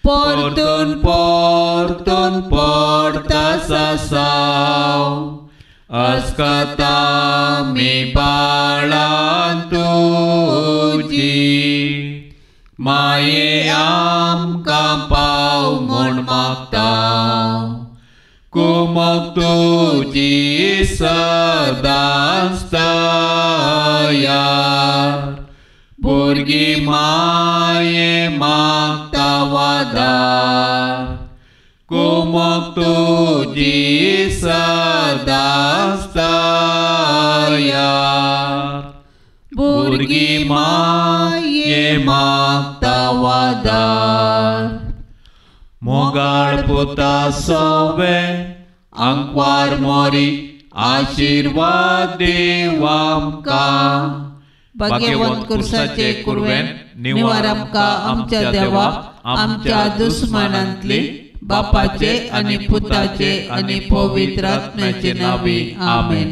परतून परतून पडता सासाव. अस्कता मी बाळां तुजी माये आमकां पाव म्हूण मागता. कुमोग तुजी सदांच तयार. भुरगीं माये मागता वादार. कुमोग तुजी सदांच तयार. भुरगीं माये मागता वादार. मोगाळ पुता सोवे आंकवार मोरी आशीर्वाद देव आमकां. भाग्यवंत कुर्साचे कुरवेन निवार आमकां आमच्या देवा आमच्या दुस्मनांतली बापाचे आनी पुताचे आनी पवित्र आत्म्याचे नांवी. आमेन.